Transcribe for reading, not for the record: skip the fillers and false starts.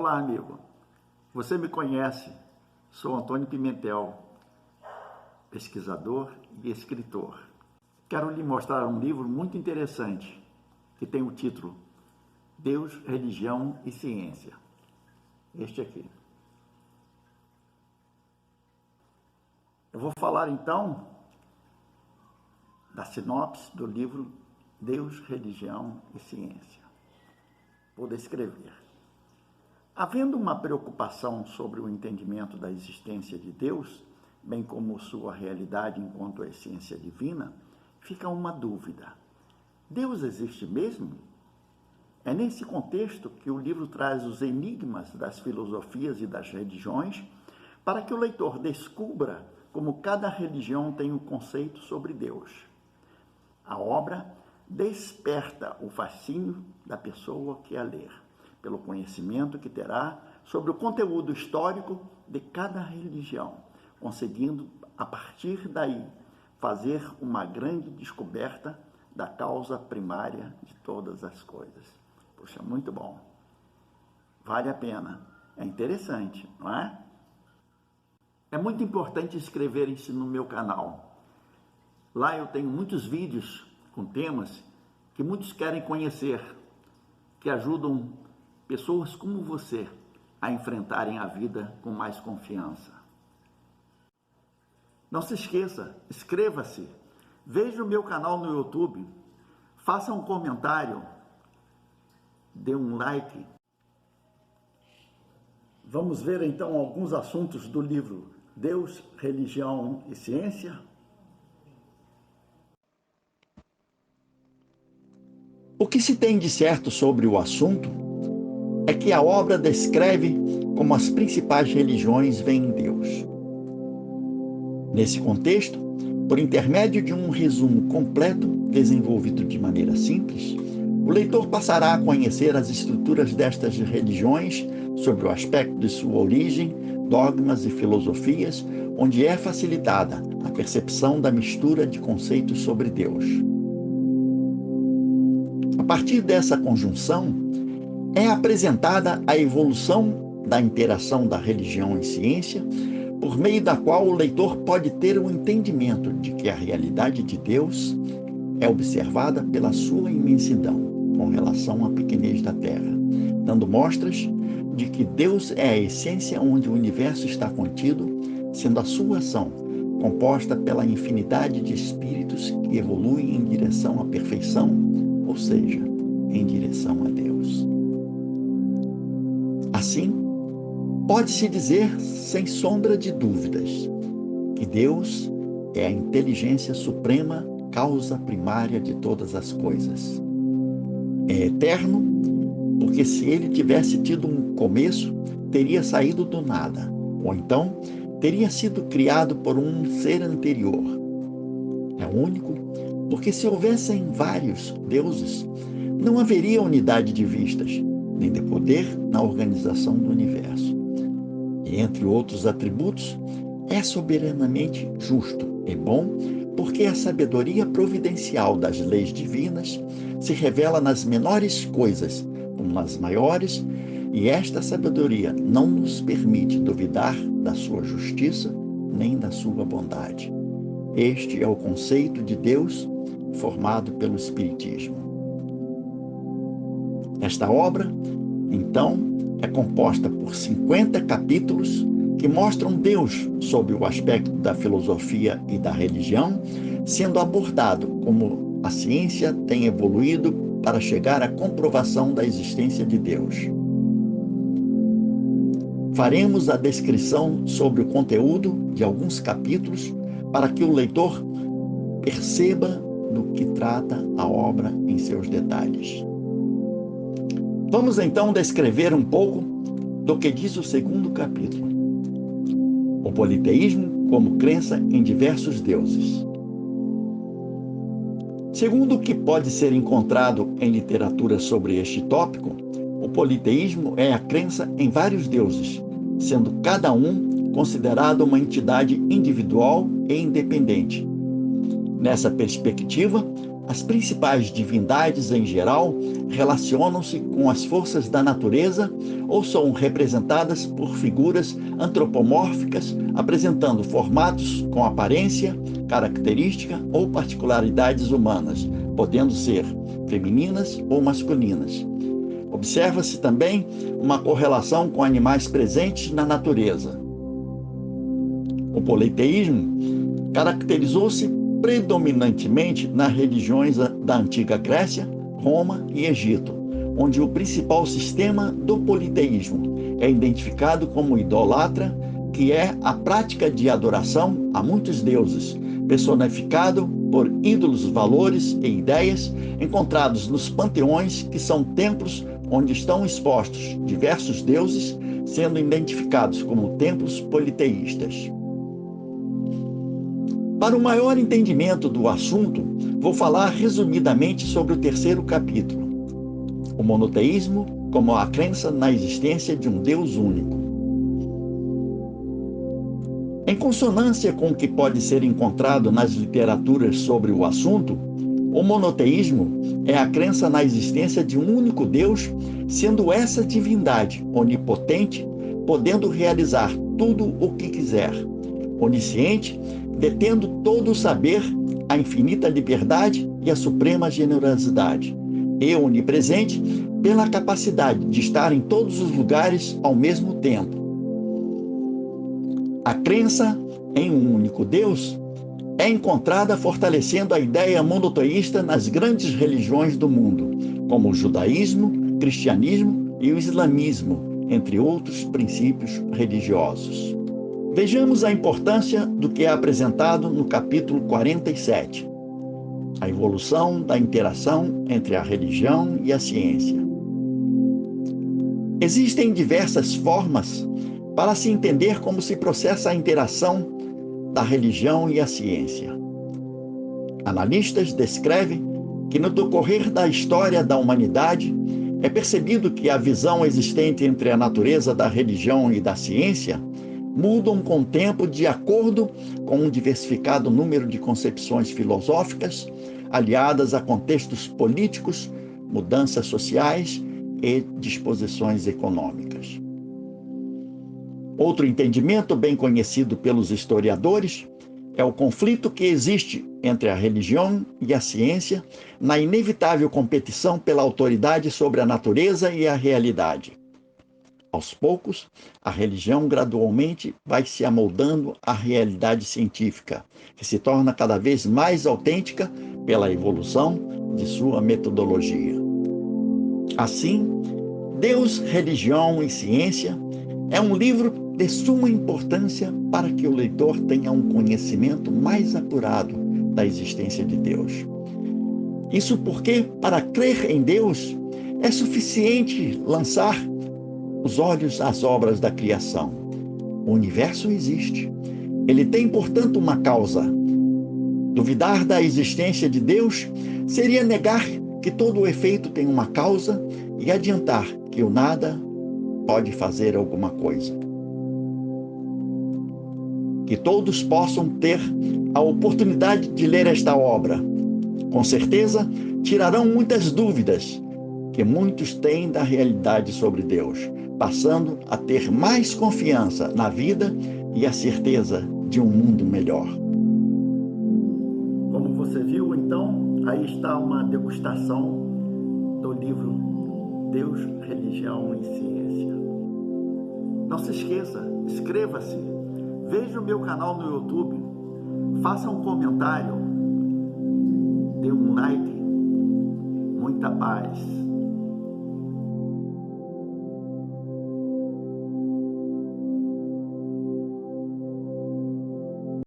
Olá, amigo. Você me conhece, sou Antônio Pimentel, pesquisador e escritor. Quero lhe mostrar um livro muito interessante, que tem o título Deus, Religião e Ciência. Este aqui. Eu vou falar então da sinopse do livro Deus, Religião e Ciência. Vou descrever. Havendo uma preocupação sobre o entendimento da existência de Deus, bem como sua realidade enquanto essência divina, fica uma dúvida. Deus existe mesmo? É nesse contexto que o livro traz os enigmas das filosofias e das religiões, para que o leitor descubra como cada religião tem um conceito sobre Deus. A obra desperta o fascínio da pessoa que a ler, pelo conhecimento que terá sobre o conteúdo histórico de cada religião, conseguindo, a partir daí, fazer uma grande descoberta da causa primária de todas as coisas. Puxa, muito bom. Vale a pena. É interessante, não é? É muito importante escrever isso no meu canal. Lá eu tenho muitos vídeos com temas que muitos querem conhecer, que ajudam pessoas como você a enfrentarem a vida com mais confiança. Não se esqueça, inscreva-se, veja o meu canal no YouTube, faça um comentário, dê um like. Vamos ver então alguns assuntos do livro Deus, Religião e Ciência. O que se tem de certo sobre o assunto é que a obra descreve como as principais religiões veem Deus. Nesse contexto, por intermédio de um resumo completo, desenvolvido de maneira simples, o leitor passará a conhecer as estruturas destas religiões sobre o aspecto de sua origem, dogmas e filosofias, onde é facilitada a percepção da mistura de conceitos sobre Deus. A partir dessa conjunção, é apresentada a evolução da interação da religião e ciência, por meio da qual o leitor pode ter o entendimento de que a realidade de Deus é observada pela sua imensidão com relação à pequenez da Terra, dando mostras de que Deus é a essência onde o universo está contido, sendo a sua ação composta pela infinidade de espíritos que evoluem em direção à perfeição, ou seja, em direção a Deus. Assim, pode-se dizer, sem sombra de dúvidas, que Deus é a inteligência suprema, causa primária de todas as coisas. É eterno, porque se ele tivesse tido um começo, teria saído do nada, ou então teria sido criado por um ser anterior. É único, porque se houvessem vários deuses, não haveria unidade de vistas, nem de poder na organização do universo. E entre outros atributos, é soberanamente justo e bom, porque a sabedoria providencial das leis divinas se revela nas menores coisas, como nas maiores, e esta sabedoria não nos permite duvidar da sua justiça nem da sua bondade. Este é o conceito de Deus formado pelo Espiritismo. Esta obra, então, é composta por 50 capítulos que mostram Deus sob o aspecto da filosofia e da religião, sendo abordado como a ciência tem evoluído para chegar à comprovação da existência de Deus. Faremos a descrição sobre o conteúdo de alguns capítulos para que o leitor perceba do que trata a obra em seus detalhes. Vamos então descrever um pouco do que diz o segundo capítulo. O politeísmo como crença em diversos deuses. Segundo o que pode ser encontrado em literatura sobre este tópico, o politeísmo é a crença em vários deuses, sendo cada um considerado uma entidade individual e independente. Nessa perspectiva, as principais divindades em geral relacionam-se com as forças da natureza ou são representadas por figuras antropomórficas, apresentando formatos com aparência, característica ou particularidades humanas, podendo ser femininas ou masculinas. Observa-se também uma correlação com animais presentes na natureza. O politeísmo caracterizou-se predominantemente nas religiões da antiga Grécia, Roma e Egito, onde o principal sistema do politeísmo é identificado como idólatra, que é a prática de adoração a muitos deuses, personificado por ídolos, valores e ideias encontrados nos panteões, que são templos onde estão expostos diversos deuses, sendo identificados como templos politeístas. Para o maior entendimento do assunto, vou falar resumidamente sobre o terceiro capítulo, o monoteísmo como a crença na existência de um Deus único. Em consonância com o que pode ser encontrado nas literaturas sobre o assunto, o monoteísmo é a crença na existência de um único Deus, sendo essa divindade onipotente, podendo realizar tudo o que quiser, onisciente, detendo todo o saber, a infinita liberdade e a suprema generosidade, e onipresente pela capacidade de estar em todos os lugares ao mesmo tempo. A crença em um único Deus é encontrada fortalecendo a ideia monoteísta nas grandes religiões do mundo, como o judaísmo, cristianismo e o islamismo, entre outros princípios religiosos. Vejamos a importância do que é apresentado no capítulo 47, a evolução da interação entre a religião e a ciência. Existem diversas formas para se entender como se processa a interação da religião e a ciência. Analistas descrevem que no decorrer da história da humanidade é percebido que a visão existente entre a natureza da religião e da ciência mudam com o tempo de acordo com um diversificado número de concepções filosóficas, aliadas a contextos políticos, mudanças sociais e disposições econômicas. Outro entendimento bem conhecido pelos historiadores é o conflito que existe entre a religião e a ciência na inevitável competição pela autoridade sobre a natureza e a realidade. Aos poucos, a religião gradualmente vai se amoldando à realidade científica, que se torna cada vez mais autêntica pela evolução de sua metodologia. Assim, Deus, Religião e Ciência é um livro de suma importância para que o leitor tenha um conhecimento mais apurado da existência de Deus. Isso porque, para crer em Deus, é suficiente lançar os olhos às obras da criação. O universo existe. Ele tem, portanto, uma causa. Duvidar da existência de Deus seria negar que todo o efeito tem uma causa e adiantar que o nada pode fazer alguma coisa. Que todos possam ter a oportunidade de ler esta obra. Com certeza, tirarão muitas dúvidas que muitos têm da realidade sobre Deus, passando a ter mais confiança na vida e a certeza de um mundo melhor. Como você viu, então, aí está uma degustação do livro Deus, Religião e Ciência. Não se esqueça, inscreva-se, veja o meu canal no YouTube, faça um comentário, dê um like, muita paz.